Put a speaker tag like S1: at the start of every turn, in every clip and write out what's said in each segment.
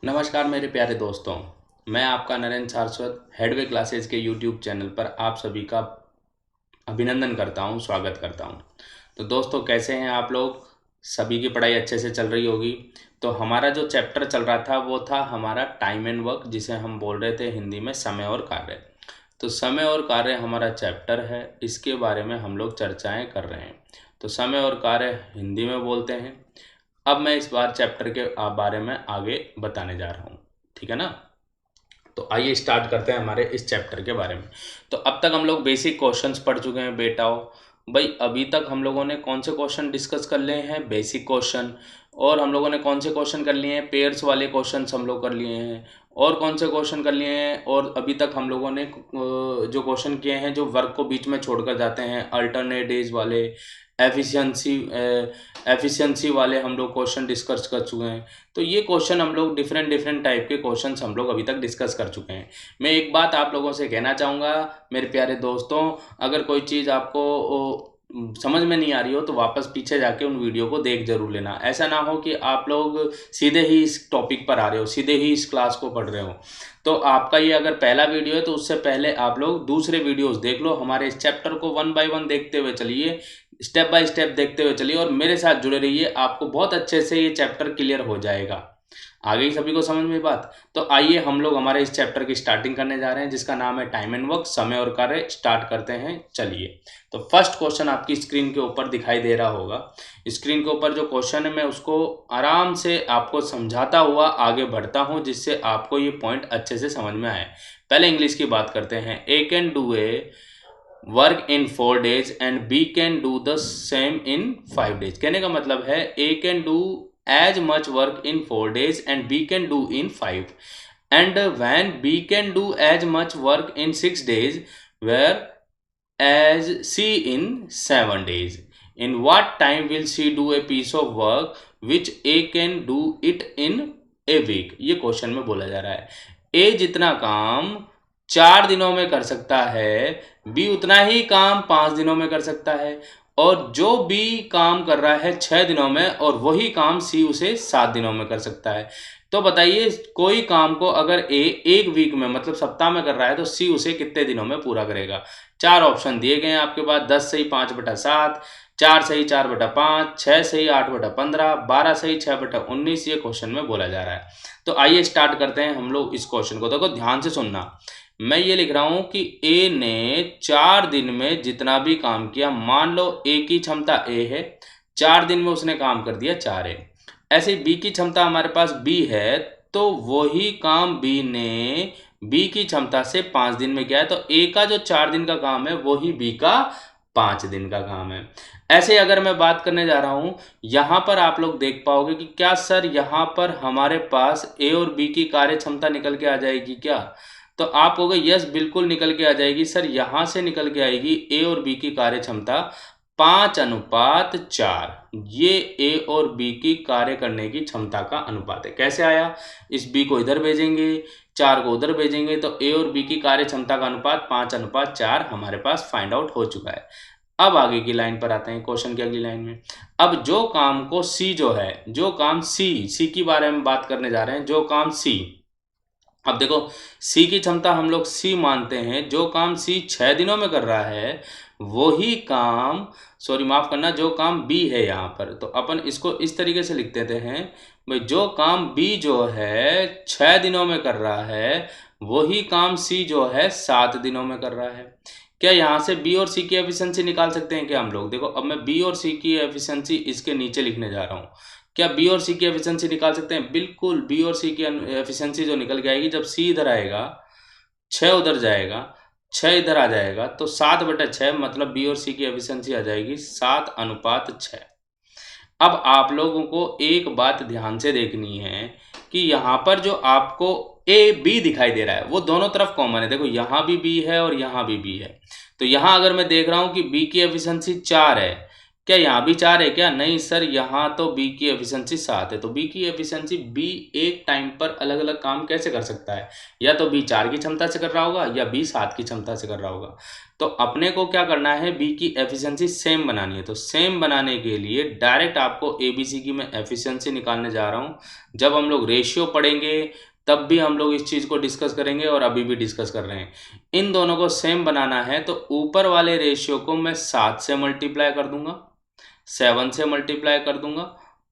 S1: नमस्कार मेरे प्यारे दोस्तों। मैं आपका नरेंद्र सारस्वत हेडवे क्लासेस के यूट्यूब चैनल पर आप सभी का अभिनंदन करता हूं, स्वागत करता हूं। तो दोस्तों, कैसे हैं आप लोग? सभी की पढ़ाई अच्छे से चल रही होगी। तो हमारा जो चैप्टर चल रहा था वो था हमारा टाइम एंड वर्क, जिसे हम बोल रहे थे हिंदी में समय और कार्य। तो समय और कार्य हमारा चैप्टर है, इसके बारे में हम लोग चर्चाएं कर रहे हैं। तो समय और कार्य हिंदी में बोलते हैं। अब मैं इस बार चैप्टर के बारे में आगे बताने जा रहा हूँ, ठीक है ना? तो आइए स्टार्ट करते हैं हमारे इस चैप्टर के बारे में। तो अब तक हम लोग बेसिक क्वेश्चंस पढ़ चुके हैं बेटाओ। भाई, अभी तक हम लोगों ने कौन से क्वेश्चन डिस्कस कर लिए हैं? Basic question. और हम लोगों ने कौन से क्वेश्चन कर लिए हैं? पेयर्स वाले क्वेश्चंस हम लोग कर लिए हैं। और कौन से क्वेश्चन कर लिए हैं? और अभी तक हम लोगों ने जो क्वेश्चन किए हैं जो वर्क को बीच में छोड़कर जाते हैं, अल्टरनेट डेज वाले, एफिशिएंसी एफिशिएंसी वाले हम लोग क्वेश्चन डिस्कस कर चुके हैं। तो ये क्वेश्चन हम लोग डिफरेंट डिफरेंट टाइप के क्वेश्चंस हम लोग अभी तक डिस्कस कर चुके हैं। मैं एक बात आप लोगों से कहना चाहूँगा मेरे प्यारे दोस्तों, अगर कोई चीज़ आपको समझ में नहीं आ रही हो तो वापस पीछे जाके उन वीडियो को देख जरूर लेना। ऐसा ना हो कि आप लोग सीधे ही इस टॉपिक पर आ रहे हो, सीधे ही इस क्लास को पढ़ रहे हो। तो आपका ये अगर पहला वीडियो है तो उससे पहले आप लोग दूसरे वीडियोस देख लो। हमारे इस चैप्टर को वन बाय वन देखते हुए चलिए, स्टेप बाय स्टेप देखते हुए चलिए और मेरे साथ जुड़े रहिए। आपको बहुत अच्छे से ये चैप्टर क्लियर हो जाएगा। आ गई सभी को समझ में बात? तो आइए हम लोग हमारे इस चैप्टर की स्टार्टिंग करने जा रहे हैं, जिसका नाम है टाइम एंड वर्क, समय और कार्य। स्टार्ट करते हैं, चलिए। तो फर्स्ट क्वेश्चन आपकी स्क्रीन के ऊपर दिखाई दे रहा होगा। स्क्रीन के ऊपर जो क्वेश्चन है मैं उसको आराम से आपको समझाता हुआ आगे बढ़ता हूं, जिससे आपको ये पॉइंट अच्छे से समझ में आए। पहले इंग्लिश की बात करते हैं। A can do a work in 4 days and B can do the same in 5 days। कहने का मतलब है A can do as much work in 4 days and B can do in 5, and when B can do as much work in 6 days whereas C in 7 days, in what time will she do a piece of work which A can do it in a week? ये question में बोला जा रहा है ए जितना काम 4 दिनों में कर सकता है, बी उतना ही काम 5 दिनों में कर सकता है, और जो बी काम कर रहा है 6 दिनों में और वही काम सी उसे 7 दिनों में कर सकता है। तो बताइए, कोई काम को अगर ए एक वीक में मतलब सप्ताह में कर रहा है तो सी उसे कितने दिनों में पूरा करेगा? चार ऑप्शन दिए गए हैं आपके पास। 10 सही 5/7, 4 सही 4/5, 6 सही 8/15, 12 सही 6/19। ये क्वेश्चन में बोला जा रहा है। तो आइए स्टार्ट करते हैं हम लोग इस क्वेश्चन को। देखो ध्यान से सुनना। मैं ये लिख रहा हूं कि ए ने 4 दिन में जितना भी काम किया, मान लो ए की क्षमता ए है, 4 दिन में उसने काम कर दिया 4 ए। ऐसे बी की क्षमता हमारे पास बी है, तो वही काम बी ने बी की क्षमता से 5 दिन में किया है। तो ए का जो 4 दिन का काम है वही बी का 5 दिन का काम है। ऐसे अगर मैं बात करने जा रहा हूं, यहां पर आप लोग देख पाओगे कि क्या सर यहां पर हमारे पास ए और बी की कार्य क्षमता निकल के आ जाएगी क्या? तो आप कहोगे यस, बिल्कुल निकल के आ जाएगी सर। यहां से निकल के आएगी ए और बी की कार्य क्षमता 5:4। ये ए और बी की कार्य करने की क्षमता का अनुपात है। कैसे आया? इस बी को इधर भेजेंगे, 4 को उधर भेजेंगे, तो ए और बी की कार्य क्षमता का अनुपात 5:4 हमारे पास फाइंड आउट हो चुका है। अब आगे की लाइन पर आते हैं, क्वेश्चन की अगली लाइन में। अब जो काम को सी जो है, जो काम सी की बारे में बात करने जा रहे हैं। जो काम सी, अब देखो सी की क्षमता हम लोग सी मानते हैं। जो काम सी 6 दिनों में कर रहा है वही काम, सॉरी माफ करना, जो काम बी है यहाँ पर, तो अपन इसको इस तरीके से लिख देते हैं। भाई जो काम बी जो है 6 दिनों में कर रहा है वही काम सी जो है 7 दिनों में कर रहा है। क्या यहाँ से बी और सी की एफिशिएंसी निकाल सकते हैं क्या हम लोग? देखो अब मैं बी और सी की एफिशिएंसी इसके नीचे लिखने जा रहा हूँ। क्या बी और सी की एफिशिएंसी निकाल सकते हैं? बिल्कुल। बी और सी की एफिशिएंसी जो निकल के आएगी, जब सी इधर आएगा 6 उधर जाएगा, 6 इधर आ जाएगा, तो 7/6 मतलब बी और सी की एफिशिएंसी आ जाएगी 7:6। अब आप लोगों को एक बात ध्यान से देखनी है कि यहाँ पर जो आपको ए बी दिखाई दे रहा है वो दोनों तरफ कॉमन है। देखो यहाँ भी बी है और यहाँ भी बी है। तो यहाँ अगर मैं देख रहा हूँ कि बी की एफिशिएंसी 4 है, क्या यहाँ भी 4 है क्या? नहीं सर, यहाँ तो बी की एफिशिएंसी 7 है। तो बी की एफिशिएंसी बी एक टाइम पर अलग अलग काम कैसे कर सकता है? या तो बी 4 की क्षमता से कर रहा होगा या बी 7 की क्षमता से कर रहा होगा। तो अपने को क्या करना है, बी की एफिशिएंसी सेम बनानी है। तो सेम बनाने के लिए डायरेक्ट आपको एबीसी की मैं एफिशिएंसी निकालने जा रहा हूँ। जब हम लोग रेशियो पढ़ेंगे तब भी हम लोग इस चीज़ को डिस्कस करेंगे और अभी भी डिस्कस कर रहे हैं। इन दोनों को सेम बनाना है तो ऊपर वाले रेशियो को मैं 7 से मल्टीप्लाई कर दूंगा, 7 से मल्टीप्लाई कर दूंगा,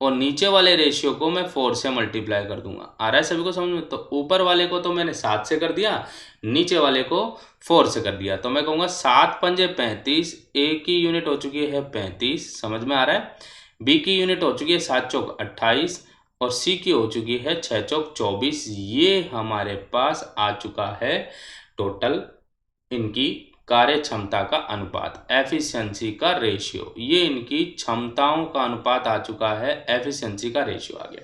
S1: और नीचे वाले रेशियो को मैं 4 से मल्टीप्लाई कर दूंगा। आ रहा है सभी को समझ में? तो ऊपर वाले को तो मैंने 7 से कर दिया, नीचे वाले को 4 से कर दिया। तो मैं कहूँगा 7 पंजे 35, ए की यूनिट हो चुकी है 35, समझ में आ रहा है। बी की यूनिट हो चुकी है 7 चौक 28 और सी की हो चुकी है 6 चौक 24। ये हमारे पास आ चुका है टोटल इनकी कार्य क्षमता का अनुपात, एफिशिएंसी का रेशियो। ये इनकी क्षमताओं का अनुपात आ चुका है, एफिशिएंसी का रेशियो आ गया।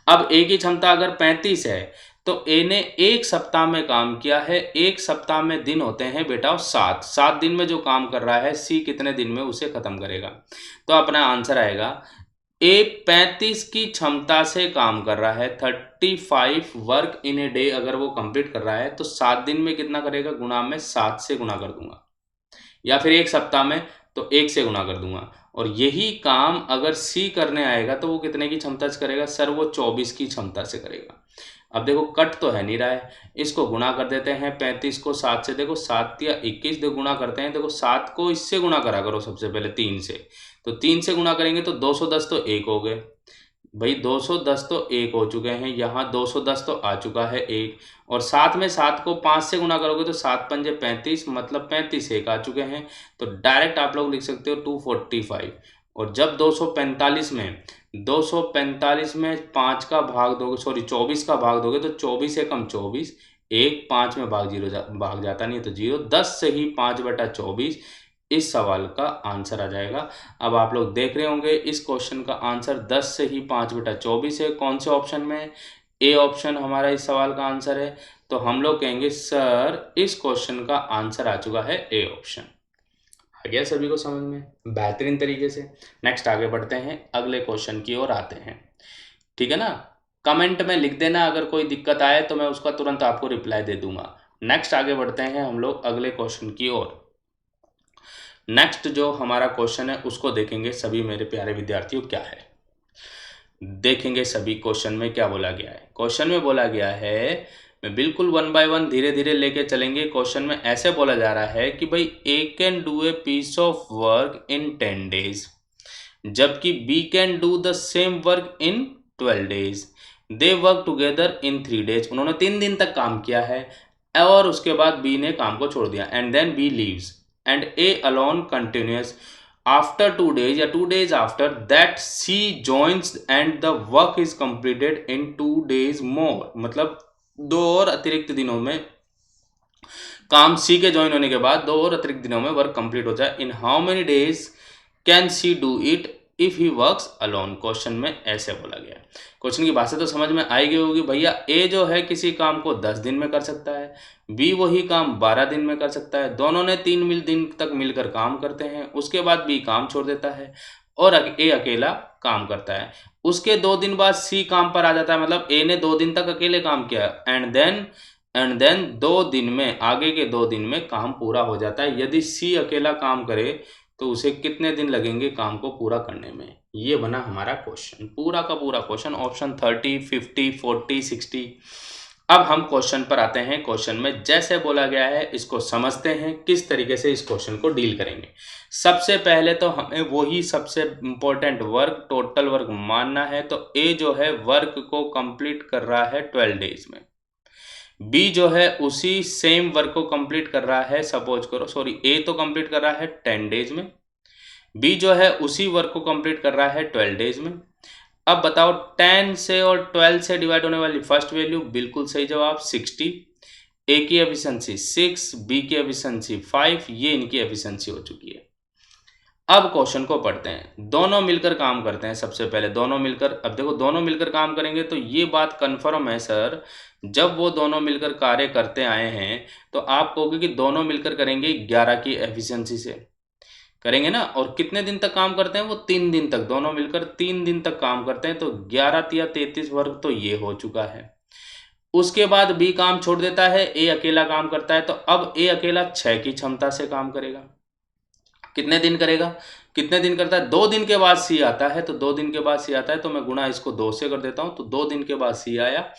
S1: अब ए की क्षमता अगर 35 है तो ए ने एक सप्ताह में काम किया है। एक सप्ताह में दिन होते हैं बेटा 7 दिन में जो काम कर रहा है, सी कितने दिन में उसे खत्म करेगा? तो अपना आंसर आएगा ए 35 की क्षमता से काम कर रहा है, 35 वर्क इन ए डे अगर वो कंप्लीट कर रहा है तो 7 दिन में कितना करेगा? गुणा में 7 से गुणा कर दूंगा, या फिर एक सप्ताह में तो 1 से गुणा कर दूंगा। और यही काम अगर सी करने आएगा तो वो कितने की क्षमता से करेगा? सर वो 24 की क्षमता से करेगा। अब देखो कट तो है नहीं रहा है, इसको गुणा कर देते हैं 35 को 7 से। देखो 7 या 21, देखो गुणा करते हैं। देखो 7 को इससे गुणा करा करो सबसे पहले 3 से, तो 3 से गुणा करेंगे तो 210 तो 1 हो गए भाई, 210 तो 1 हो चुके हैं। यहाँ 210 तो आ चुका है 1, और साथ में 7 को 5 से गुणा करोगे तो 7 पंजे 35, मतलब 35 1 आ चुके हैं। तो डायरेक्ट आप लोग लिख सकते हो 245। और जब 245 में 5 का भाग दोगे, सॉरी 24 का भाग दोगे तो 24 से कम 24, 1 5 में भाग जाता नहीं है तो 0, 10 से ही 5/24 इस सवाल का आंसर आ जाएगा। अब आप लोग देख रहे होंगे इस क्वेश्चन का आंसर 10 से ही 5/24 है। कौन से ऑप्शन में? ए ऑप्शन हमारा इस सवाल का आंसर है। तो हम लोग कहेंगे सर इस क्वेश्चन का आंसर आ चुका है ए ऑप्शन। आ गया सभी को समझ में बेहतरीन तरीके से। नेक्स्ट आगे बढ़ते हैं, अगले क्वेश्चन की ओर आते हैं, ठीक है ना। कमेंट में लिख देना अगर कोई दिक्कत आए तो मैं उसका तुरंत आपको रिप्लाई दे दूंगा। नेक्स्ट आगे बढ़ते हैं हम लोग अगले क्वेश्चन की ओर। नेक्स्ट जो हमारा क्वेश्चन है उसको देखेंगे सभी मेरे प्यारे विद्यार्थियों। क्या है देखेंगे सभी, क्वेश्चन में क्या बोला गया है। क्वेश्चन में बोला गया है, मैं बिल्कुल 1 बाय 1 धीरे धीरे लेके चलेंगे। क्वेश्चन में ऐसे बोला जा रहा है कि भाई A can do a piece of work in 10 days, जबकि B can do the same work in 12 days. They work together in 3 days. उन्होंने 3 दिन तक काम किया है और उसके बाद बी ने काम को छोड़ दिया। And then B leaves and A alone continues. After 2 days या 2 days after that C joins and the work is completed in 2 days more. मतलब 2 और अतिरिक्त दिनों में काम C के ज्वाइन होने के बाद 2 और अतिरिक्त दिनों में वर्क कंप्लीट हो जाए। In how many days can C do it if he works alone? Question में ऐसे बोला गया। क्वेश्चन की भाषा तो समझ में आई गई होगी भैया। ए जो है किसी काम को 10 दिन में कर सकता है, बी वही काम 12 दिन में कर सकता है। दोनों ने 3 दिन तक मिलकर काम करते हैं, उसके बाद बी काम छोड़ देता है और ए अकेला काम करता है। उसके 2 दिन बाद सी काम पर आ जाता है, मतलब ए ने 2 दिन तक अकेले काम किया एंड देन 2 दिन में, आगे के 2 दिन में काम पूरा हो जाता है। यदि सी अकेला काम करे तो उसे कितने दिन लगेंगे काम को पूरा करने में? ये बना हमारा क्वेश्चन, पूरा का पूरा क्वेश्चन। ऑप्शन 30, 50, 40, 60। अब हम क्वेश्चन पर आते हैं। क्वेश्चन में जैसे बोला गया है इसको समझते हैं, किस तरीके से इस क्वेश्चन को डील करेंगे। सबसे पहले तो हमें वही सबसे इंपॉर्टेंट वर्क, टोटल वर्क मानना है। तो ए जो है वर्क को कंप्लीट कर रहा है 12 डेज में, बी जो है उसी सेम वर्क को कंप्लीट कर रहा है, सपोज करो, सॉरी ए तो कंप्लीट कर रहा है 10 डेज में, बी जो है उसी वर्क को कंप्लीट कर रहा है 12 डेज में। अब बताओ 10 से और 12 से डिवाइड होने वाली फर्स्ट वैल्यू, बिल्कुल सही जवाब 60। ए की एफिशिएंसी 6, बी की एफिशिएंसी 5, ये इनकी एफिशिएंसी हो चुकी है। अब क्वेश्चन को पढ़ते हैं। दोनों मिलकर काम करते हैं। सबसे पहले दोनों मिलकर, अब देखो दोनों मिलकर काम करेंगे तो ये बात कन्फर्म है सर, जब वो दोनों मिलकर कार्य करते आए हैं तो आप कहोगे कि दोनों मिलकर करेंगे 11 की एफिशिएंसी से। करेंगे ना। और कितने दिन तक काम करते हैं वो? 3 दिन तक, दोनों मिलकर 3 दिन तक काम करते हैं। तो 11 तिया 33 वर्ग तो ये हो चुका है। उसके बाद बी काम छोड़ देता है, ए अकेला काम करता है। तो अब ए अकेला 6 की क्षमता से काम करेगा। कितने दिन करेगा? कितने दिन करता है? 2 दिन के बाद सी आता है। तो 2 दिन के बाद सी आता है तो मैं गुणा इसको 2 से कर देता हूं। तो 2 दिन के बाद सी आया।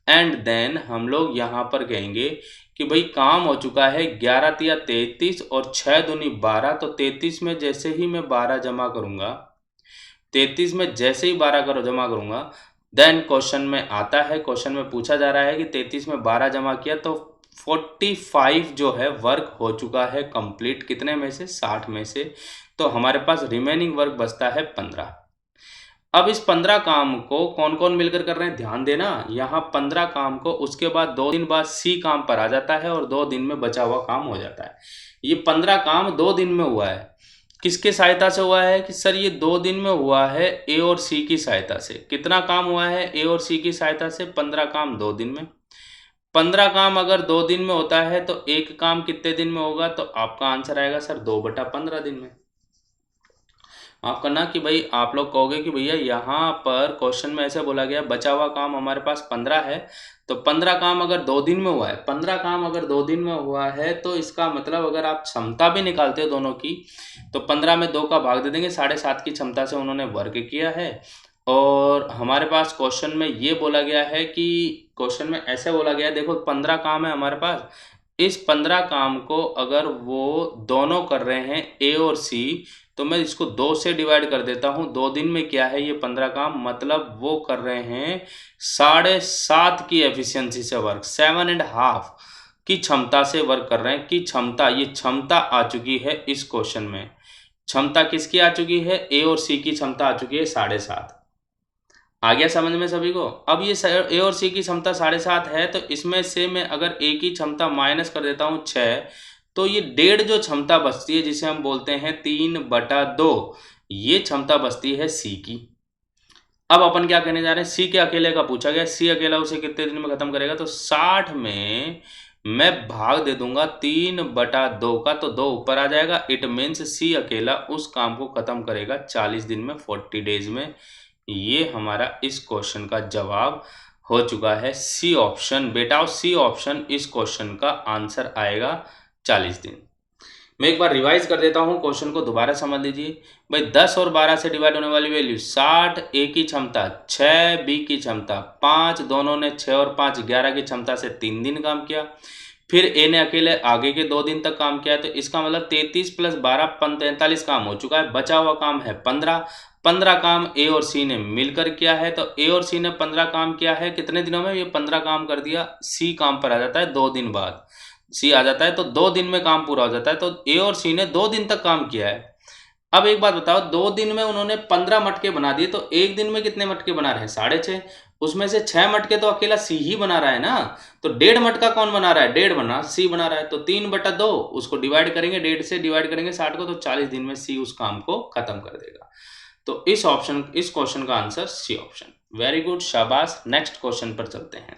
S1: एंड देन हम लोग यहां पर कहेंगे कि भाई काम हो चुका है 11 तिया 33 और 6 दूनी 12। तो 33 में जैसे ही मैं 12 जमा करूंगा, 33 में जैसे ही 12 करो जमा करूंगा, देन क्वेश्चन में आता है, क्वेश्चन में पूछा जा रहा है कि 33 में 12 जमा किया तो 45 जो है वर्क हो चुका है कंप्लीट। कितने में से? 60 में से। तो हमारे पास रिमेनिंग वर्क बचता है 15। अब इस 15 काम को कौन कौन मिलकर कर रहे हैं? ध्यान देना, यहाँ 15 काम को उसके बाद 2 दिन बाद सी काम पर आ जाता है और 2 दिन में बचा हुआ काम हो जाता है। ये 15 काम 2 दिन में हुआ है। किसके सहायता से हुआ है? कि सर ये 2 दिन में हुआ है ए और सी की सहायता से। कितना काम हुआ है ए और सी की सहायता से? 15 काम 2 दिन में। 15 काम अगर 2 दिन में होता है तो एक काम कितने दिन में होगा? तो आपका आंसर आएगा सर 2/15 दिन में। आप करना कि भाई आप लोग कहोगे कि भैया यहाँ पर क्वेश्चन में ऐसे बोला गया बचा हुआ काम हमारे पास 15 है। तो 15 काम अगर 2 दिन में हुआ है, 15 काम अगर 2 दिन में हुआ है तो इसका मतलब अगर आप क्षमता भी निकालते हो दोनों की, तो 15 में 2 का भाग दे देंगे। 7.5 की क्षमता से उन्होंने वर्क किया है। और हमारे पास क्वेश्चन में ये बोला गया है कि क्वेश्चन में ऐसे बोला गया है, देखो 15 काम है हमारे पास। इस 15 काम को अगर वो दोनों कर रहे हैं ए और सी, तो मैं इसको 2 से डिवाइड कर देता हूँ। 2 दिन में क्या है ये 15 काम, मतलब वो कर रहे हैं 7.5 की एफिशिएंसी से वर्क, 7.5 की क्षमता से वर्क कर रहे हैं। कि क्षमता, ये क्षमता आ चुकी है इस क्वेश्चन में। क्षमता किसकी आ चुकी है? ए और सी की क्षमता आ चुकी है 7.5। आ गया समझ में सभी को? अब ये ए और सी की क्षमता 7.5 है तो इसमें से मैं अगर ए की क्षमता माइनस कर देता हूँ 6, तो ये 1.5 जो क्षमता बचती है जिसे हम बोलते हैं 3/2, ये क्षमता बचती है सी की। अब अपन क्या कहने जा रहे हैं? सी के अकेले का पूछा गया, सी अकेला उसे कितने दिन में खत्म करेगा? तो 60 में मैं भाग दे दूंगा 3/2 का, तो 2 ऊपर आ जाएगा। इट मीन्स सी अकेला उस काम को खत्म करेगा 40 दिन में, 40 डेज में। ये हमारा इस क्वेश्चन का जवाब हो चुका है सी ऑप्शन। बेटा सी ऑप्शन इस क्वेश्चन का आंसर आएगा 40 दिन। मैं एक बार रिवाइज कर देता हूँ, क्वेश्चन को दोबारा समझ लीजिए। भाई 10 और 12 से डिवाइड होने वाली वैल्यू 60, ए की क्षमता 6, बी की क्षमता 5, दोनों ने 6 और 5 11 की क्षमता से 3 दिन काम किया। फिर ए ने अकेले आगे के 2 दिन तक काम किया। तो इसका मतलब 33 + 12 43 काम हो चुका है। बचा हुआ काम है 15। 15 काम ए और सी ने मिलकर किया है। तो ए और सी ने 15 काम किया है कितने दिनों में? ये 15 काम कर दिया। सी काम पर आ जाता है 2 दिन बाद, सी आ जाता है तो 2 दिन में काम पूरा हो जाता है। तो ए और सी ने 2 दिन तक काम किया है। अब एक बात बताओ, 2 दिन में उन्होंने 15 मटके बना दिए तो एक दिन में कितने मटके बना रहे हैं? 6.5। उसमें से 6 मटके तो अकेला सी ही बना रहा है ना। तो 1.5 मटका कौन बना रहा है? 1.5 बना सी बना रहा है। तो 3/2 उसको डिवाइड करेंगे, 1.5 से डिवाइड करेंगे 60 को, तो 40 दिन में सी उस काम को खत्म कर देगा। तो इस क्वेश्चन का answer C option. Very good, शाबाश। नेक्स्ट क्वेश्चन पर चलते हैं।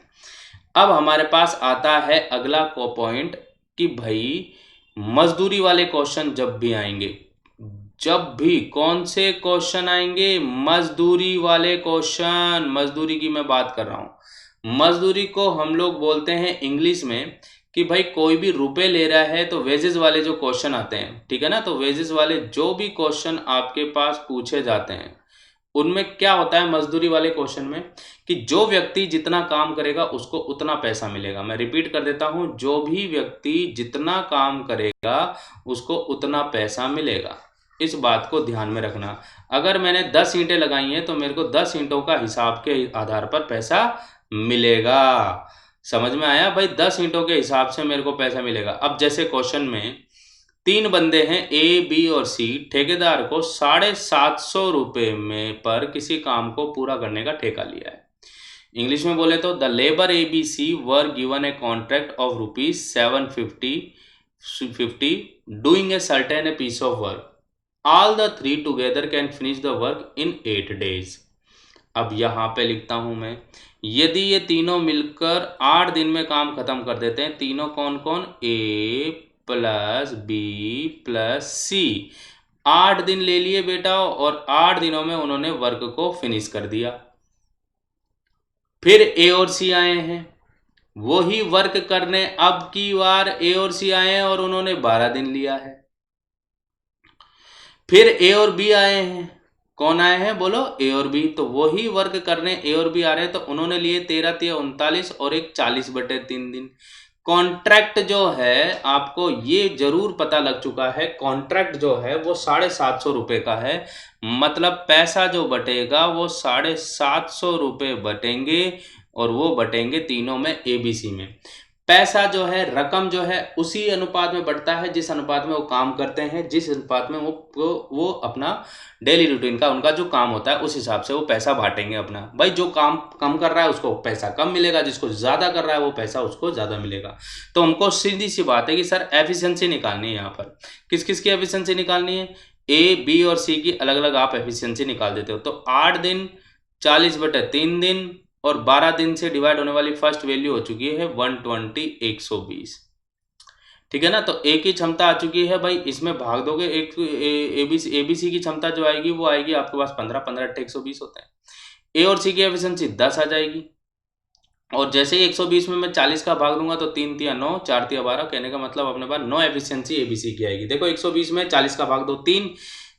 S1: अब हमारे पास आता है अगला को पॉइंट कि भाई मजदूरी वाले क्वेश्चन जब भी आएंगे, जब भी कौन से क्वेश्चन आएंगे? मजदूरी वाले क्वेश्चन। मजदूरी की मैं बात कर रहा हूं। मजदूरी को हम लोग बोलते हैं इंग्लिश में कि भाई कोई भी रुपए ले रहा है तो वेजेस वाले जो क्वेश्चन आते हैं, ठीक है ना। तो वेजेस वाले जो भी क्वेश्चन आपके पास पूछे जाते हैं उनमें क्या होता है मजदूरी वाले क्वेश्चन में, कि जो व्यक्ति जितना काम करेगा उसको उतना पैसा मिलेगा। मैं रिपीट कर देता हूं, जो भी व्यक्ति जितना काम करेगा उसको उतना पैसा मिलेगा। इस बात को ध्यान में रखना। अगर मैंने 10 ईंटें लगाई हैं तो मेरे को 10 ईंटों का हिसाब के आधार पर पैसा मिलेगा। समझ में आया भाई? 10 ईंटों के हिसाब से मेरे को पैसा मिलेगा। अब जैसे क्वेश्चन में 3 बंदे हैं ए, बी और सी, ठेकेदार को 750 रुपये में पर किसी काम को पूरा करने का ठेका लिया है। इंग्लिश में बोले तो the labour A B C were given a contract of ₹750 doing a certain a piece of work. All the 3 together can finish the work in 8 days। अब यहाँ पे लिखता हूं मैं, यदि ये तीनों मिलकर 8 दिन में काम खत्म कर देते हैं, तीनों कौन कौन? ए प्लस बी प्लस सी 8 दिन ले लिए बेटा और 8 दिनों में उन्होंने वर्क को फिनिश कर दिया। फिर ए और सी आए हैं, वो ही वर्क करने अब की बार ए और सी आए हैं और उन्होंने 12 दिन लिया है। फिर ए और बी आए हैं, कौन आए हैं बोलो, ए और बी। तो वही वर्क करने ए और बी आ रहे हैं, तो उन्होंने लिए 13 3 39 और एक 40/3 दिन। कॉन्ट्रैक्ट जो है आपको ये जरूर पता लग चुका है, कॉन्ट्रैक्ट जो है वो 750 रुपये का है। मतलब पैसा जो बटेगा वो 750 रुपये बटेंगे और वो बटेंगे तीनों में एबीसी में। पैसा जो है, रकम जो है उसी अनुपात में बढ़ता है जिस अनुपात में वो काम करते हैं, जिस अनुपात में वो अपना डेली रूटीन का उनका जो काम होता है उस हिसाब से वो पैसा बांटेंगे अपना। भाई जो काम कम कर रहा है उसको पैसा कम मिलेगा, जिसको ज़्यादा कर रहा है वो पैसा उसको ज़्यादा मिलेगा। तो हमको सीधी सी बात है कि सर एफिशिएंसी निकालनी है। यहाँ पर किस किस की एफिशिएंसी निकालनी है, ए बी और सी की अलग अलग आप एफिशिएंसी निकाल देते हो। तो 8 दिन 40/3 दिन और 12 दिन से डिवाइड होने वाली फर्स्ट वैल्यू हो चुकी है 120 120। ठीक है ना। तो ए की क्षमता आ चुकी है भाई, इसमें भाग दोगे एक एबीसी की क्षमता जो आएगी वो आएगी आपके पास 15 15 8 120 होते हैं। ए और सी की एफिशिएंसी 10 आ जाएगी और जैसे ही 120 में मैं 40 का भाग दूंगा तो 3 3 9 4 3 12, कहने का मतलब अपने पास 9 एफिशिएंसी एबीसी की आएगी। देखो 120 में 40 का भाग दो 3,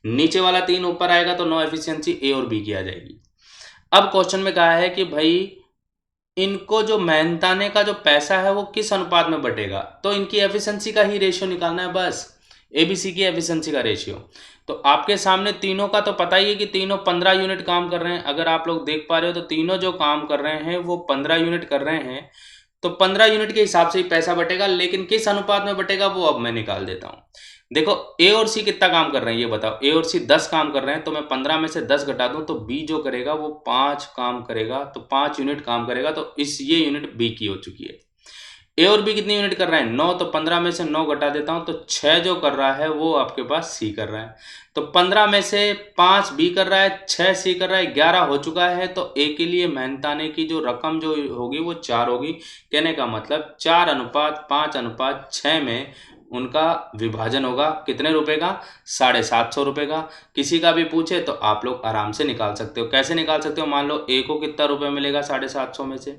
S1: नीचे वाला 3 ऊपर आएगा तो 9 एफिशिएंसी ए और बी की आ जाएगी। अब क्वेश्चन में कहा है कि भाई इनको जो मेहनताने का जो पैसा है वो किस अनुपात में बटेगा, तो इनकी एफिशिएंसी का ही रेशियो निकालना है बस, एबीसी की एफिशिएंसी का रेशियो। तो आपके सामने तीनों का तो पता ही है कि तीनों 15 यूनिट काम कर रहे हैं। अगर आप लोग देख पा रहे हो तो तीनों जो काम कर रहे हैं वो 15 यूनिट कर रहे हैं, तो 15 यूनिट के हिसाब से ही पैसा बटेगा। लेकिन किस अनुपात में बटेगा वो अब मैं निकाल देता हूँ। देखो ए और सी कितना काम कर रहे हैं ये बताओ। ए और सी 10 काम कर रहे हैं, तो मैं 15 में से 10 घटा दूं तो बी जो करेगा वो 5 काम करेगा, तो 5 यूनिट काम करेगा। तो ये यूनिट बी की हो चुकी है। ए और बी कितनी यूनिट कर रहा है 9, तो 15 में से 9 घटा देता हूं तो 6 जो कर रहा है वो आपके पास सी कर रहा है। तो 15 में से 5 बी कर रहा है, 6 सी कर रहा है, 11 हो चुका है। तो ए के लिए मेहनताने की जो रकम जो होगी वो 4 होगी। कहने का मतलब 4:5:6 में उनका विभाजन होगा कितने रुपए का, 750 रुपये का। किसी का भी पूछे तो आप लोग आराम से निकाल सकते हो। कैसे निकाल सकते हो, मान लो ए को कितना रुपए मिलेगा 750 में से,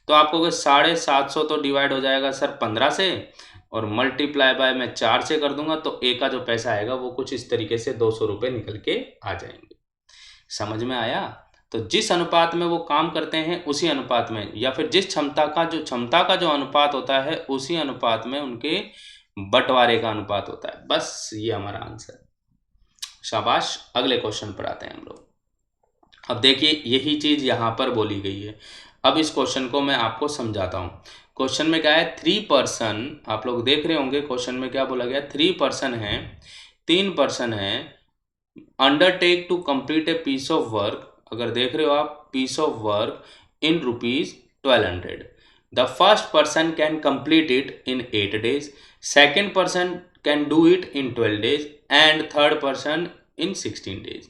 S1: तो आपको 750 तो डिवाइड हो जाएगा सर 15 से और मल्टीप्लाई बाय मैं 4 से कर दूंगा, तो ए का जो पैसा आएगा वो कुछ इस तरीके से 200 रुपये निकल के आ जाएंगे। समझ में आया। तो जिस अनुपात में वो काम करते हैं उसी अनुपात में, या फिर जिस क्षमता का जो अनुपात होता है उसी अनुपात में उनके बंटवारे का अनुपात होता है। बस ये हमारा आंसर। शाबाश। अगले क्वेश्चन पर आते हैं हम लोग। अब देखिए यही चीज यहाँ पर बोली गई है। अब इस क्वेश्चन को मैं आपको समझाता हूँ। क्वेश्चन में क्या है, 3 पर्सन, आप लोग देख रहे होंगे क्वेश्चन में क्या बोला गया, 3 पर्सन है, 3 पर्सन है, undertake to complete a piece of work. अगर देख रहे हो आप, piece of work in ₹1200। The first person can complete it in 8 days, second person can do it in 12 days and third person in 16 days.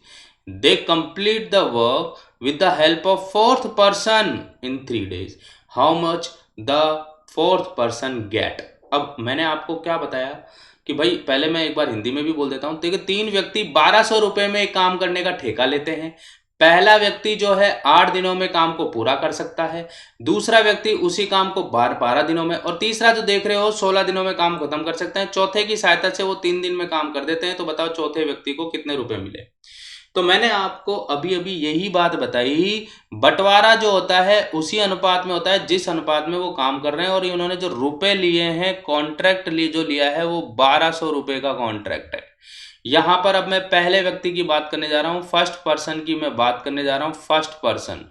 S1: They complete the work with the help of fourth person in 3 days. How much the fourth person get? अब मैंने आपको क्या बताया कि भाई पहले मैं एक बार हिंदी में भी बोल देता हूँ। देखिए 3 व्यक्ति 1200 रुपये में काम करने का ठेका लेते हैं। पहला व्यक्ति जो है 8 दिनों में काम को पूरा कर सकता है, दूसरा व्यक्ति उसी काम को 12 दिनों में, और तीसरा जो देख रहे हो 16 दिनों में काम खत्म कर सकते हैं। चौथे की सहायता से वो 3 दिन में काम कर देते हैं। तो बताओ चौथे व्यक्ति को कितने रुपए मिले। तो मैंने आपको अभी अभी यही बात बताई, बंटवारा जो होता है उसी अनुपात में होता है जिस अनुपात में वो काम कर रहे हैं। और इन्होंने जो रुपए लिए हैं, कॉन्ट्रैक्ट जो लिया है वो 1200 रुपये का कॉन्ट्रैक्ट है। यहां पर अब मैं पहले व्यक्ति की बात करने जा रहा हूं, फर्स्ट पर्सन की मैं बात करने जा रहा हूं। फर्स्ट पर्सन,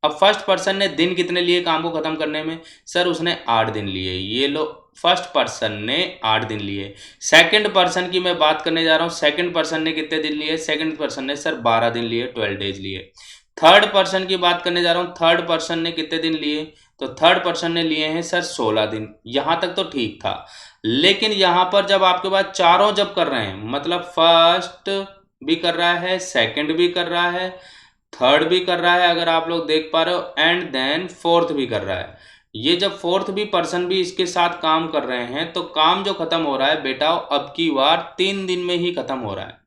S1: अब फर्स्ट पर्सन ने दिन कितने लिए काम को खत्म करने में, सर उसने 8 दिन लिए। ये लो, फर्स्ट पर्सन ने 8 दिन लिए। सेकंड पर्सन की मैं बात करने जा रहा हूं, सेकंड पर्सन ने कितने दिन लिए, सेकंड पर्सन ने सर 12 दिन लिए, 12 डेज लिए। थर्ड पर्सन की बात करने जा रहा हूं, थर्ड पर्सन ने कितने दिन लिए, तो थर्ड पर्सन ने लिए हैं सर 16 दिन। यहां तक तो ठीक था। लेकिन यहां पर जब आपके पास चारों जब कर रहे हैं, मतलब फर्स्ट भी कर रहा है, सेकंड भी कर रहा है, थर्ड भी कर रहा है, अगर आप लोग देख पा रहे हो, एंड देन फोर्थ भी कर रहा है। ये जब फोर्थ भी पर्सन भी इसके साथ काम कर रहे हैं तो काम जो खत्म हो रहा है बेटा अब की बार 3 दिन में ही खत्म हो रहा है।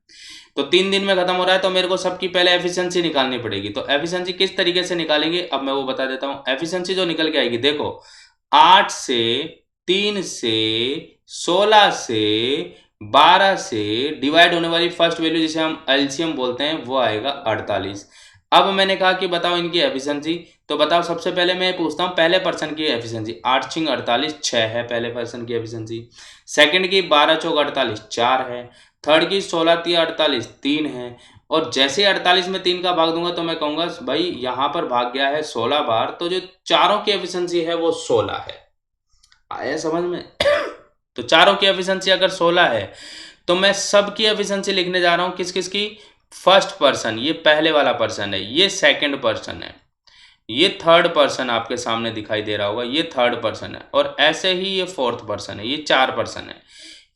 S1: तो 3 दिन में खत्म हो रहा है, तो मेरे को सबकी पहले एफिशिएंसी निकालनी पड़ेगी। तो एफिशिएंसी किस तरीके से निकालेंगे अब मैं वो बता देता हूँ। एफिशिएंसी जो निकल के आएगी, देखो 8 से, 3 से, 16 से, 12 से डिवाइड होने वाली फर्स्ट वैल्यू जिसे हम एलसीएम बोलते हैं वो आएगा 48। अब मैंने कहा कि बताओ इनकी एफिशिएंसी, तो बताओ सबसे पहले मैं पूछता हूँ पहले पर्सन की एफिशिएंसी। 8 छिंग 48 6 है पहले पर्सन की एफिशिएंसी। सेकंड की 12 चौक 48 4 है। थर्ड की 16 तिया 48 3 है। और जैसे 48 में 3 का भाग दूंगा तो मैं कहूंगा भाई यहाँ पर भाग गया है 16 बार, तो जो चारों की एफिशिएंसी है वो 16 है। आया समझ में? तो चारों की एफिशिएंसी अगर 16 है तो मैं सबकी एफिशिएंसी लिखने जा रहा हूं किस किस की। फर्स्ट पर्सन ये पहले वाला पर्सन है, ये सेकंड पर्सन है, ये थर्ड पर्सन आपके सामने दिखाई दे रहा होगा, ये थर्ड पर्सन है, और ऐसे ही ये फोर्थ पर्सन है, ये 4 पर्सन है।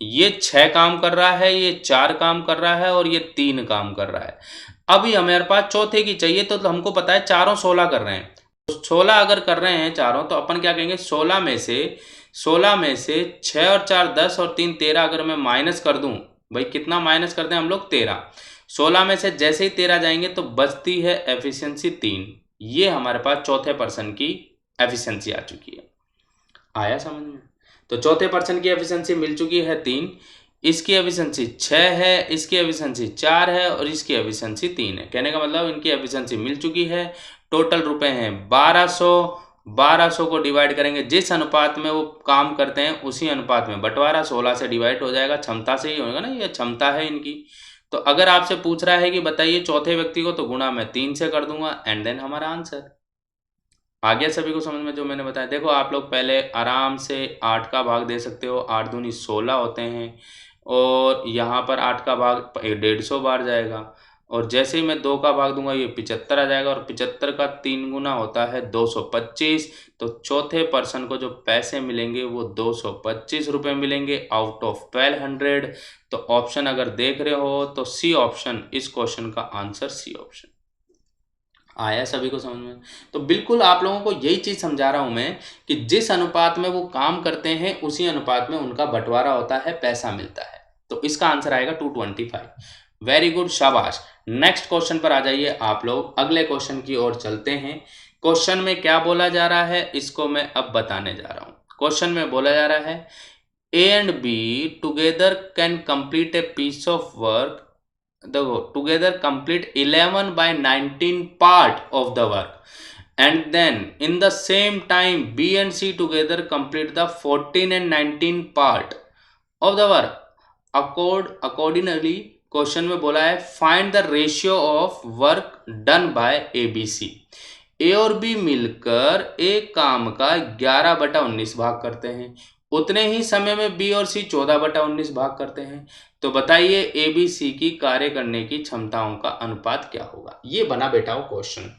S1: ये 6 काम कर रहा है, ये 4 काम कर रहा है और ये 3 काम कर रहा है। अभी हमारे पास चौथे की चाहिए, तो हमको पता है चारों 16 कर रहे हैं। तो 16 अगर कर रहे हैं चारों, तो अपन क्या कहेंगे 16 में से 6 और 4 10 और 3 13 अगर मैं माइनस कर दूं, भाई कितना माइनस करते हैं हम लोग 13। 16 में से जैसे ही 13 जाएंगे तो बचती है एफिशिएंसी 3। ये हमारे पास चौथे पर्सन की एफिशिएंसी आ चुकी है। आया समझ में? तो चौथे पर्सन की एफिशिएंसी मिल चुकी है 3, इसकी एफिशिएंसी 6 है, इसकी एफिशिएंसी 4 है और इसकी एफिशिएंसी 3 है। कहने का मतलब इनकी एफिशिएंसी मिल चुकी है। टोटल रुपए हैं 1200। 1200 को डिवाइड करेंगे, जिस अनुपात में वो काम करते हैं उसी अनुपात में बंटवारा 16 से डिवाइड हो जाएगा, क्षमता से ही होगा ना, ये क्षमता है इनकी। तो अगर आपसे पूछ रहा है कि बताइए चौथे व्यक्ति को, तो गुणा मैं 3 से कर दूंगा एंड देन हमारा आंसर आ गया। सभी को समझ में जो मैंने बताया? देखो आप लोग पहले आराम से 8 का भाग दे सकते हो, 8 दूनी 16 होते हैं, और यहाँ पर 8 का भाग 150 बार जाएगा, और जैसे ही मैं 2 का भाग दूंगा ये 75 आ जाएगा, और 75 का 3 गुना होता है 225। तो चौथे पर्सन को जो पैसे मिलेंगे वो 225 रुपये मिलेंगे आउट ऑफ 1200। तो ऑप्शन अगर देख रहे हो तो सी ऑप्शन इस क्वेश्चन का आंसर, सी ऑप्शन। आया सभी को समझ में? तो बिल्कुल आप लोगों को यही चीज समझा रहा हूं मैं कि जिस अनुपात में वो काम करते हैं उसी अनुपात में उनका बंटवारा होता है, पैसा मिलता है। तो इसका आंसर आएगा 225। वेरी गुड, शाबाश। नेक्स्ट क्वेश्चन पर आ जाइए आप लोग, अगले क्वेश्चन की ओर चलते हैं। क्वेश्चन में क्या बोला जा रहा है इसको मैं अब बताने जा रहा हूं। क्वेश्चन में बोला जा रहा है A and B together can complete a piece of work, देखो together complete 11 by 19 part of the work, and then in the same time B and C together complete the 14 and 19 part of the work। accordingly question में बोला है find the ratio of work done by ABC। ए और B मिलकर एक काम का 11/19 भाग करते हैं, उतने ही समय में बी और सी 14/19 भाग करते हैं। तो बताइए ए बी सी की कार्य करने की क्षमताओं का अनुपात क्या होगा। ये बना बेटा वो क्वेश्चन।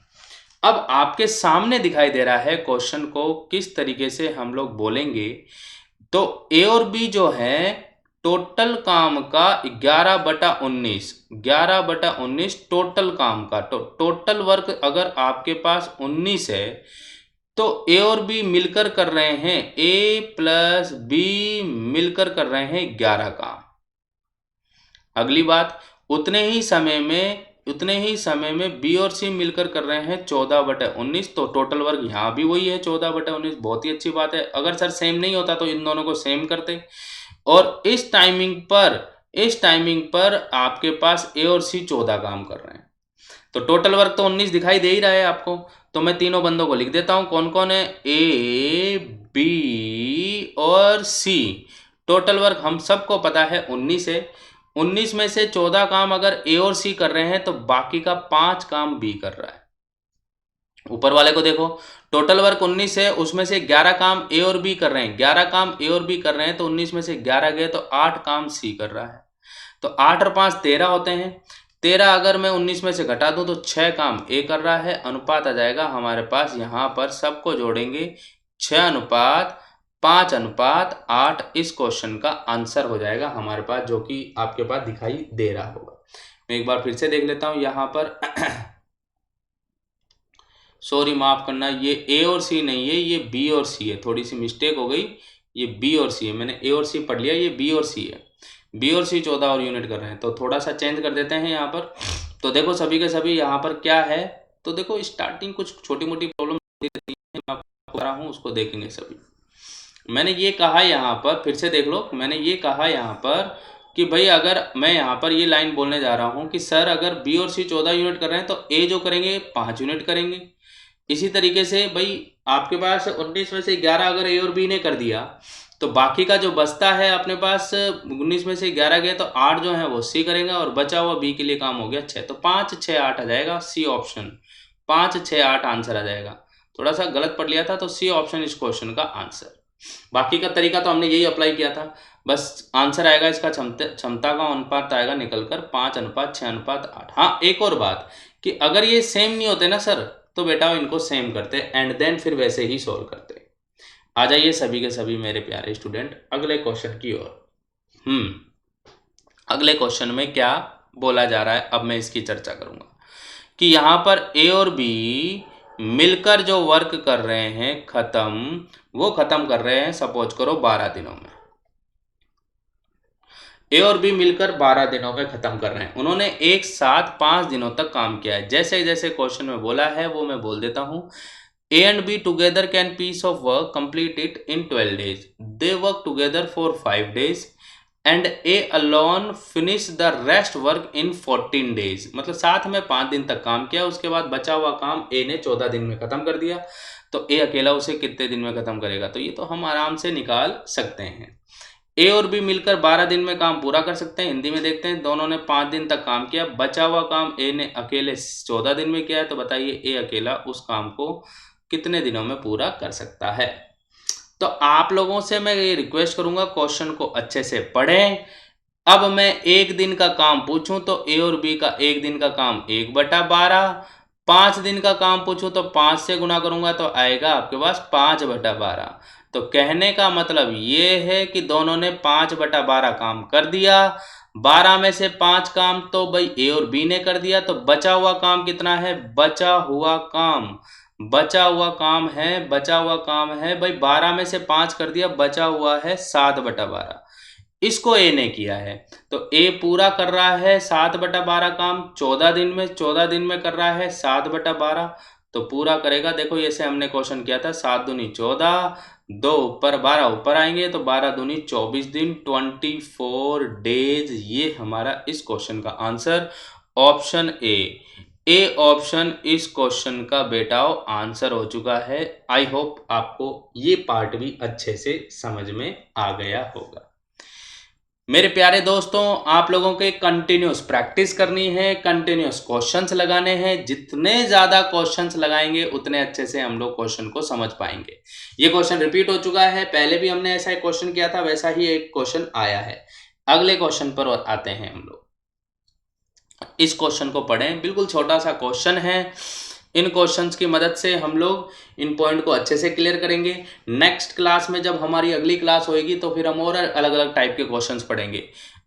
S1: अब आपके सामने दिखाई दे रहा है क्वेश्चन को किस तरीके से हम लोग बोलेंगे। तो ए और बी जो है टोटल काम का 11/19 टोटल काम का, तो टोटल वर्क अगर आपके पास 19 है तो ए और बी मिलकर कर रहे हैं, ए प्लस बी मिलकर कर रहे हैं 11 काम। अगली बात, उतने ही समय में बी और सी मिलकर कर रहे हैं 14/19। तो टोटल वर्क यहाँ भी वही है 14/19। बहुत ही अच्छी बात है। अगर सर सेम नहीं होता तो इन दोनों को सेम करते। और इस टाइमिंग पर आपके पास ए और सी 14 काम कर रहे हैं, तो टोटल वर्क तो 19 दिखाई दे ही रहा है आपको। तो मैं तीनों बंदों को लिख देता हूं, कौन कौन है, ए बी और सी। टोटल वर्क हम सबको पता है 19 है। 19 में से 14 काम अगर ए और सी कर रहे हैं तो बाकी का 5 काम बी कर रहा है। ऊपर वाले को देखो, टोटल वर्क 19 है, उसमें से 11 काम ए और बी कर रहे हैं, 11 काम ए और बी कर रहे हैं, तो 19 में से 11 गए तो 8 काम सी कर रहा है। तो 8 और 5 13 होते हैं। 13 अगर मैं 19 में से घटा दूं तो 6 काम ए कर रहा है। अनुपात आ जाएगा हमारे पास, यहाँ पर सबको जोड़ेंगे 6:5:8 इस क्वेश्चन का आंसर हो जाएगा हमारे पास, जो कि आपके पास दिखाई दे रहा होगा। मैं एक बार फिर से देख लेता हूं यहाँ पर। सॉरी माफ करना, ये ए और सी नहीं है, ये बी और सी है, थोड़ी सी मिस्टेक हो गई। ये बी और सी है, मैंने ए और सी पढ़ लिया, ये बी और सी है। बी और सी 14 और यूनिट कर रहे हैं। तो थोड़ा सा चेंज कर देते हैं यहाँ पर। तो देखो सभी के सभी यहाँ पर क्या है, तो देखो स्टार्टिंग कुछ छोटी मोटी प्रॉब्लम रहती है, मैं आपको बता रहा हूँ, उसको देखेंगे सभी। मैंने ये कहा यहाँ पर, फिर से देख लो, मैंने ये कहा यहाँ पर कि भाई अगर मैं यहाँ पर ये लाइन बोलने जा रहा हूँ कि सर अगर बी और सी 14 यूनिट कर रहे हैं तो ए जो करेंगे 5 यूनिट करेंगे। इसी तरीके से भाई आपके पास 19 में से 11 अगर ए और बी ने कर दिया तो बाकी का जो बचता है अपने पास 19 में से 11 गया तो 8 जो है वो सी करेंगे और बचा हुआ बी के लिए काम हो गया 6। तो 5 6 8 आ जाएगा सी ऑप्शन, 5 6 8 आंसर आ जाएगा। थोड़ा सा गलत पढ़ लिया था तो सी ऑप्शन इस क्वेश्चन का आंसर। बाकी का तरीका तो हमने यही अप्लाई किया था, बस आंसर आएगा इसका क्षमता का अनुपात आएगा निकल कर 5:6:8। हाँ एक और बात कि अगर ये सेम नहीं होते ना सर तो बेटा इनको सेम करते एंड देन फिर वैसे ही सॉल्व करते। आ जाइए सभी के सभी मेरे प्यारे स्टूडेंट अगले क्वेश्चन की ओर। अगले क्वेश्चन में क्या बोला जा रहा है अब मैं इसकी चर्चा करूंगा कि यहाँ पर ए और बी मिलकर जो वर्क कर रहे हैं वो खत्म कर रहे हैं सपोज करो 12 दिनों में। ए और बी मिलकर 12 दिनों में खत्म कर रहे हैं। उन्होंने एक साथ 5 दिनों तक काम किया है। जैसे जैसे क्वेश्चन में बोला है वो मैं बोल देता हूं। A and B together can piece of work complete it in 12 days। They work together for 5 days and A alone finish the rest work in 14 days। मतलब साथ में 5 दिन तक काम किया, उसके बाद बचा हुआ काम ए ने 14 दिन में खत्म कर दिया। तो ए अकेला उसे कितने दिन में खत्म करेगा, तो ये तो हम आराम से निकाल सकते हैं। ए और बी मिलकर 12 दिन में काम पूरा कर सकते हैं। हिंदी में देखते हैं, दोनों ने 5 दिन तक काम किया, बचा हुआ काम ए ने अकेले 14 दिन में किया है। तो बताइए ए अकेला उस काम को कितने दिनों में पूरा कर सकता है। तो आप लोगों से मैं ये रिक्वेस्ट करूंगा क्वेश्चन को अच्छे से पढ़ें। अब मैं एक दिन का काम पूछूं तो ए और बी का एक दिन का काम 1/12। 5 दिन का काम पूछूं तो 5 से गुना करूंगा तो आएगा आपके पास 5/12। तो कहने का मतलब ये है कि दोनों ने 5/12 काम कर दिया। 12 में से 5 काम तो भाई ए और बी ने कर दिया। तो बचा हुआ काम कितना है, बचा हुआ काम है भाई 12 में से 5 कर दिया, बचा हुआ है 7/12। इसको ए ने किया है तो ए पूरा कर रहा है 7/12 काम 14 दिन में, 14 दिन में कर रहा है 7/12। तो पूरा करेगा, देखो जैसे हमने क्वेश्चन किया था 7 दूनी 14, 2 ऊपर 12 ऊपर आएंगे तो 12 दूनी 24 दिन 24 डेज। ये हमारा इस क्वेश्चन का आंसर ऑप्शन ए ऑप्शन इस क्वेश्चन का बेटा आंसर हो चुका है। आई होप आपको ये पार्ट भी अच्छे से समझ में आ गया होगा। मेरे प्यारे दोस्तों, आप लोगों के कंटिन्यूस प्रैक्टिस करनी है, कंटिन्यूस क्वेश्चंस लगाने हैं। जितने ज़्यादा क्वेश्चंस लगाएंगे उतने अच्छे से हम लोग क्वेश्चन को समझ पाएंगे। ये क्वेश्चन रिपीट हो चुका है, पहले भी हमने ऐसा एक क्वेश्चन किया था, वैसा ही एक क्वेश्चन आया है। अगले क्वेश्चन पर आते हैं हम लोग। इस क्वेश्चन को पढ़ें, बिल्कुल छोटा सा क्वेश्चन है। इन क्वेश्चंस की मदद से हम लोग इन पॉइंट को अच्छे से क्लियर करेंगे। नेक्स्ट क्लास में जब हमारी अगली क्लास होगी तो फिर हम और अलग अलग टाइप के क्वेश्चंस पढ़ेंगे।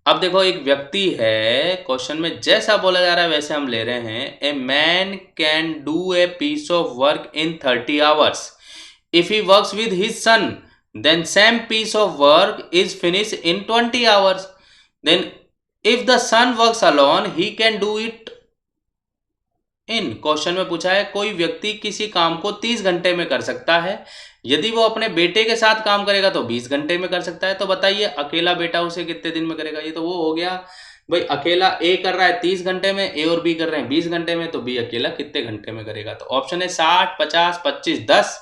S1: अब देखो एक व्यक्ति है, क्वेश्चन में जैसा बोला जा रहा है वैसे हम ले रहे हैं। A man can do a piece of work in 30 hours if he works with his son, then same piece of work is finish in 20 hours। Then if the son works alone he can do it in. Question में पूछा है कोई व्यक्ति किसी काम को 30 घंटे में कर सकता है, यदि वो अपने बेटे के साथ काम करेगा तो 20 घंटे में कर सकता है। तो बताइए अकेला बेटा उसे कितने दिन में करेगा। ये तो वो हो गया भाई, अकेला ए कर रहा है 30 घंटे में, ए और बी कर रहे हैं 20 घंटे में, तो बी अकेला कितने घंटे में करेगा। तो ऑप्शन है 60, 50, 25, 10।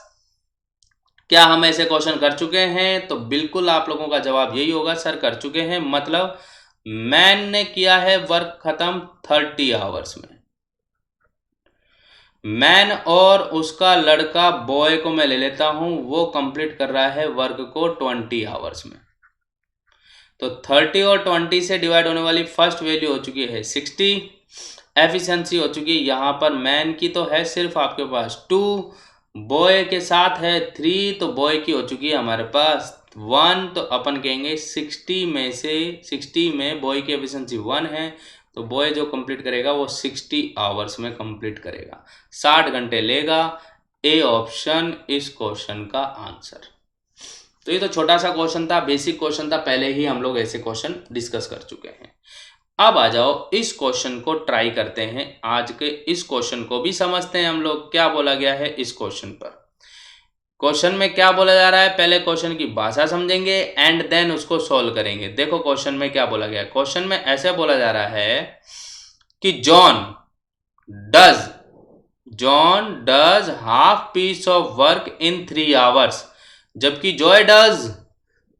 S1: क्या हम ऐसे क्वेश्चन कर चुके हैं? तो बिल्कुल आप लोगों का जवाब यही होगा, सर कर चुके हैं। मतलब मैन ने किया है वर्क खत्म 30 hours में। मैन और उसका लड़का बॉय को मैं ले लेता हूं, वो कंप्लीट कर रहा है वर्क को 20 hours में। तो 30 और 20 से डिवाइड होने वाली फर्स्ट वैल्यू हो चुकी है 60। एफिशिएंसी हो चुकी है यहाँ पर मैन की तो है सिर्फ आपके पास 2, बॉय के साथ है 3, तो बॉय की हो चुकी है हमारे पास 1। तो अपन कहेंगे 60 में बॉय की एफिशिएंसी 1 है, तो बॉय जो कंप्लीट करेगा वो 60 hours में कंप्लीट करेगा, 60 घंटे लेगा। ए ऑप्शन इस क्वेश्चन का आंसर। तो ये तो छोटा सा क्वेश्चन था, बेसिक क्वेश्चन था, पहले ही हम लोग ऐसे क्वेश्चन डिस्कस कर चुके हैं। अब आ जाओ इस क्वेश्चन को ट्राई करते हैं, आज के इस क्वेश्चन को भी समझते हैं हम लोग क्या बोला गया है इस क्वेश्चन पर। क्वेश्चन में क्या बोला जा रहा है, पहले क्वेश्चन की भाषा समझेंगे एंड देन उसको सॉल्व करेंगे। देखो क्वेश्चन में क्या बोला गया है। क्वेश्चन में ऐसे बोला जा रहा है कि does John does half piece of work in 3 hours, जबकि Joy does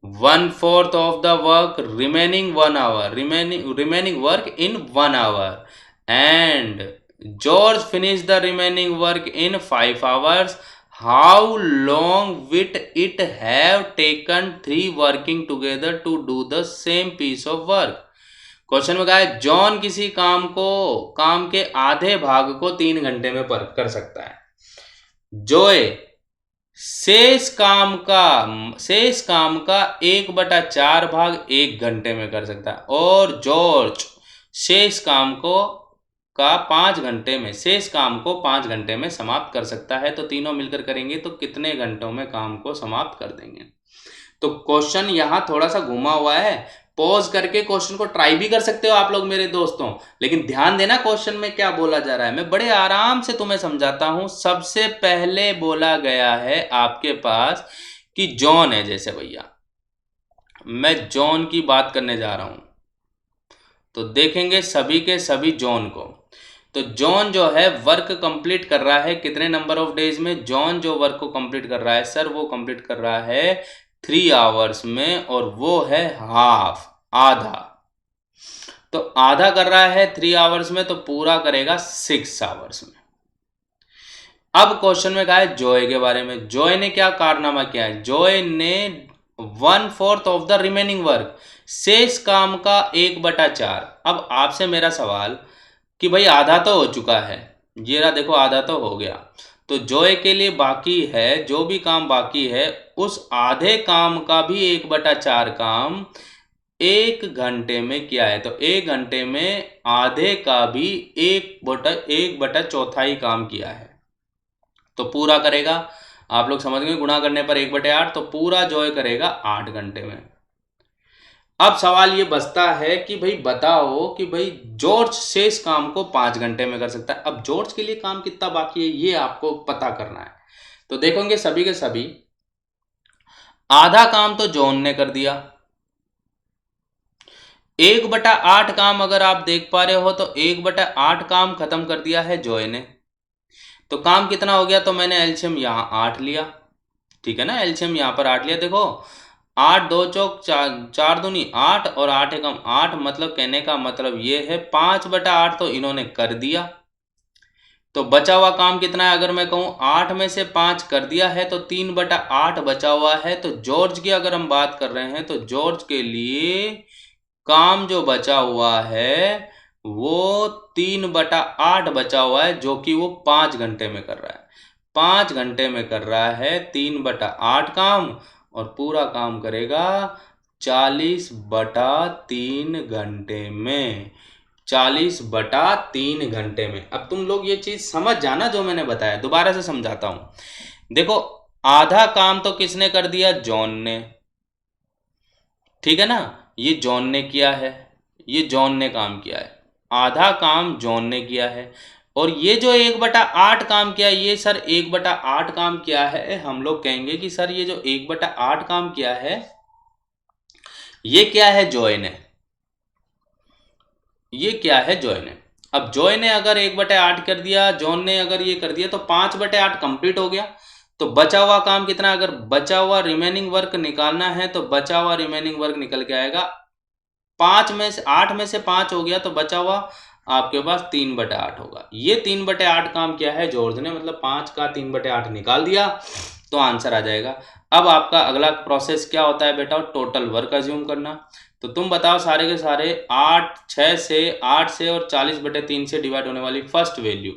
S1: 1/4 of the work remaining 1 hour, remaining work in 1 hour, and George finish the remaining work in 5 hours. How long would it have taken 3 working together to do the same piece of work. Question में कहा है John किसी काम के आधे भाग को 3 घंटे में कर सकता है। जॉय शेष काम का 1/4 भाग 1 घंटे में कर सकता है, और जॉर्ज शेष काम को 5 घंटे में समाप्त कर सकता है। तो तीनों मिलकर करेंगे तो कितने घंटों में काम को समाप्त कर देंगे। तो क्वेश्चन यहाँ थोड़ा सा घुमा हुआ है, पॉज करके क्वेश्चन को ट्राई भी कर सकते हो आप लोग मेरे दोस्तों, लेकिन ध्यान देना क्वेश्चन में क्या बोला जा रहा है। मैं बड़े आराम से तुम्हें समझाता हूं। सबसे पहले बोला गया है आपके पास कि जॉन है, जैसे भैया मैं जॉन की बात करने जा रहा हूं, तो देखेंगे सभी के सभी जॉन को। तो जॉन जो है वर्क कंप्लीट कर रहा है कितने नंबर ऑफ डेज में। जॉन जो वर्क को कंप्लीट कर रहा है सर, वो कंप्लीट कर रहा है 3 आवर्स में, और वो है हाफ, आधा। तो आधा कर रहा है 3 आवर्स में, तो पूरा करेगा 6 आवर्स में। अब क्वेश्चन में कहा है जॉय के बारे में। जॉय ने क्या कारनामा किया है। जॉय ने 1/4 ऑफ द रिमेनिंग वर्क, शेष काम का 1/4। अब आपसे मेरा सवाल कि भाई आधा तो हो चुका है, ये रहा देखो आधा तो हो गया, तो जॉय के लिए बाकी है, जो भी काम बाकी है उस आधे काम का भी 1/4 काम 1 घंटे में किया है। तो 1 घंटे में आधे का भी 1/4 काम किया है, तो पूरा करेगा। आप लोग समझ गए, गुणा करने पर 1/8, तो पूरा जॉय करेगा 8 घंटे में। अब सवाल ये बचता है कि भाई बताओ कि भाई जॉर्ज शेष काम को 5 घंटे में कर सकता है। अब जॉर्ज के लिए काम कितना बाकी है ये आपको पता करना है। तो देखेंगे सभी के सभी, आधा काम तो जॉन ने कर दिया, 1/8 काम अगर आप देख पा रहे हो तो 1/8 काम खत्म कर दिया है जॉय ने। तो काम कितना हो गया, तो मैंने एलसीएम यहाँ 8 लिया, ठीक है ना, एलसीएम यहाँ पर 8 लिया। देखो 8 2 चौक 4 दूनी 8 और 8 एकम 8, मतलब कहने का मतलब ये है 5/8 तो इन्होंने कर दिया। तो बचा हुआ काम कितना है, अगर मैं कहूँ 8 में से 5 कर दिया है तो 3/8 बचा हुआ है। तो जॉर्ज की अगर हम बात कर रहे हैं तो जॉर्ज के लिए काम जो बचा हुआ है वो 3/8 बचा हुआ है, जो कि वो 5 घंटे में कर रहा है। 5 घंटे में कर रहा है 3/8 काम, और पूरा काम करेगा 40/3 घंटे में। 40/3 घंटे में। अब तुम लोग ये चीज समझ जाना जो मैंने बताया, दोबारा से समझाता हूं। देखो आधा काम तो किसने कर दिया, जॉन ने, ठीक है ना, ये जॉन ने किया है, ये जॉन ने काम किया है, आधा काम जॉन ने किया है। और ये जो 1/8 काम किया, ये सर 1/8 काम किया है, हम लोग कहेंगे कि सर ये जो 1/8 काम किया है ये क्या है, जॉय ने, ये क्या है, जॉय ने। अब जॉय ने अगर 1/8 कर दिया, जॉन ने अगर ये कर दिया, तो 5/8 कंप्लीट हो गया। तो बचा हुआ काम कितना, अगर बचा हुआ रिमेनिंग वर्क निकालना है तो बचा हुआ रिमेनिंग वर्क निकल के आएगा 8 में से 5 हो गया, तो बचा हुआ आपके पास 3/8 होगा। ये 3/8 काम किया है जॉर्ज ने, मतलब 5 का 3/8 निकाल दिया तो आंसर आ जाएगा। अब आपका अगला प्रोसेस क्या होता है बेटा, टोटल वर्क अज्यूम करना। तो तुम बताओ सारे के सारे 8 से और 40/3 से डिवाइड होने वाली फर्स्ट वैल्यू,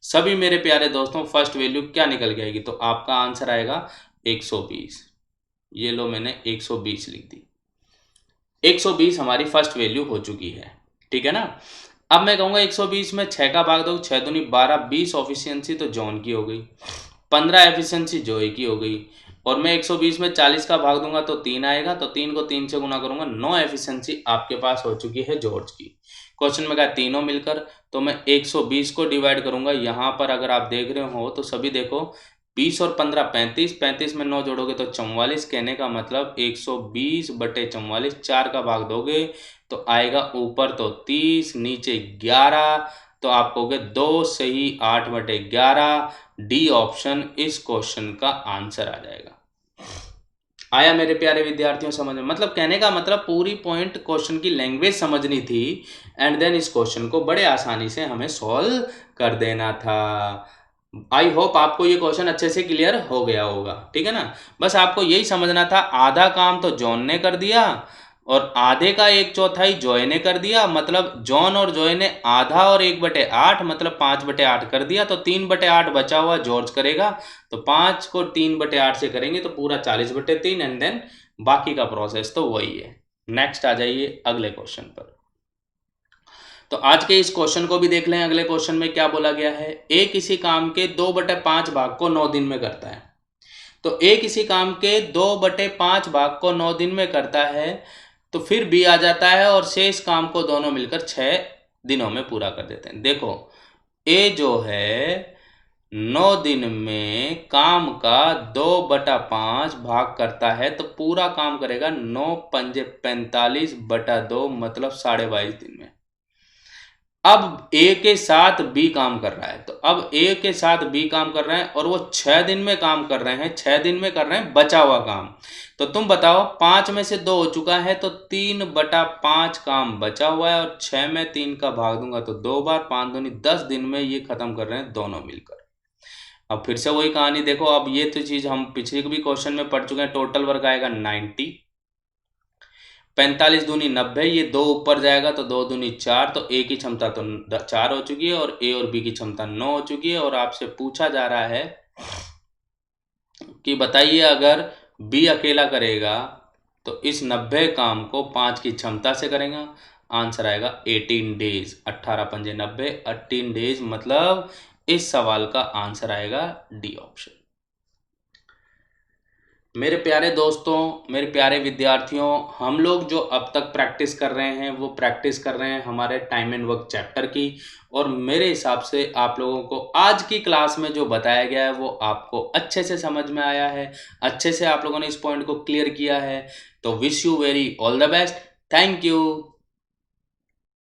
S1: सभी मेरे प्यारे दोस्तों फर्स्ट वैल्यू क्या निकल के आएगी, तो आपका आंसर आएगा 120। ये लो मैंने 120 लिख दी, 120 हमारी फर्स्ट वैल्यू हो चुकी है, ठीक है ना। अब मैं कहूँगा 120 में 6 का भाग दो, 6 दूनी 12, 20 ऑफिशियंसी तो जॉन की हो गई, 15 एफिशिएंसी जॉय की हो गई, और मैं 120 में 40 का भाग दूंगा तो 3 आएगा, तो 3 को 3 से गुना करूंगा। 9 एफिशिएंसी आपके पास हो चुकी है जॉर्ज की। क्वेश्चन में कहा तीनों मिलकर, तो मैं 120 को डिवाइड करूंगा। यहाँ पर अगर आप देख रहे हो तो सभी देखो, 20 और 15 35, 35 में 9 जोड़ोगे तो 44। कहने का मतलब 120 बटे 44, 4 का भाग दोगे तो आएगा ऊपर तो 30, नीचे 11, तो आप कहोगे 2 सही 8 बटे 11। डी ऑप्शन इस क्वेश्चन का आंसर आ जाएगा। आया मेरे प्यारे विद्यार्थियों समझ में? मतलब कहने का मतलब पूरी पॉइंट क्वेश्चन की लैंग्वेज समझनी थी एंड देन इस क्वेश्चन को बड़े आसानी से हमें सॉल्व कर देना था। आई होप आपको ये क्वेश्चन अच्छे से क्लियर हो गया होगा, ठीक है ना। बस आपको यही समझना था, आधा काम तो जॉन ने कर दिया और आधे का 1/4 जॉय ने कर दिया। मतलब जॉन और जॉय ने आधा और 1/8 मतलब 5/8 कर दिया, तो 3/8 बचा हुआ जॉर्ज करेगा। तो 5 को 3/8 से करेंगे तो पूरा 40/3 एंड देन बाकी का प्रोसेस तो वही है। नेक्स्ट आ जाइए अगले क्वेश्चन पर। तो आज के इस क्वेश्चन को भी देख लें। अगले क्वेश्चन में क्या बोला गया है, ए किसी काम के 2/5 भाग को 9 दिन में करता है। तो ए किसी काम के 2/5 भाग को 9 दिन में करता है, तो फिर बी आ जाता है और शेष काम को दोनों मिलकर 6 दिनों में पूरा कर देते हैं। देखो ए जो है 9 दिन में काम का 2/5 भाग करता है, तो पूरा काम करेगा 9 पंजे 45/2 मतलब 22.5 दिन में। अब ए के साथ बी काम कर रहा है, तो अब ए के साथ बी काम कर रहे हैं और वो 6 दिन में काम कर रहे हैं, 6 दिन में कर रहे हैं बचा हुआ काम। तो तुम बताओ 5 में से 2 हो चुका है, तो 3/5 काम बचा हुआ है और 6 में 3 का भाग दूंगा तो 2 बार, 5 दूनी 10 दिन में ये खत्म कर रहे हैं दोनों मिलकर। अब फिर से वही कहानी देखो, अब ये तो चीज हम पिछले भी क्वेश्चन में पढ़ चुके हैं। टोटल वर्क आएगा 90, 45 दूनी 90, ये 2 ऊपर जाएगा तो 2 दूनी 4, तो ए की क्षमता तो 4 हो चुकी है और ए और बी की क्षमता 9 हो चुकी है। और आपसे पूछा जा रहा है कि बताइए अगर बी अकेला करेगा तो इस 90 काम को 5 की क्षमता से करेगा। आंसर आएगा 18 डेज, 18 पंजे 90, 18 डेज मतलब इस सवाल का आंसर आएगा डी ऑप्शन। मेरे प्यारे दोस्तों, मेरे प्यारे विद्यार्थियों, हम लोग जो अब तक प्रैक्टिस कर रहे हैं वो प्रैक्टिस कर रहे हैं हमारे टाइम एंड वर्क चैप्टर की। और मेरे हिसाब से आप लोगों को आज की क्लास में जो बताया गया है वो आपको अच्छे से समझ में आया है, अच्छे से आप लोगों ने इस पॉइंट को क्लियर किया है। तो wish you very all the best. Thank you.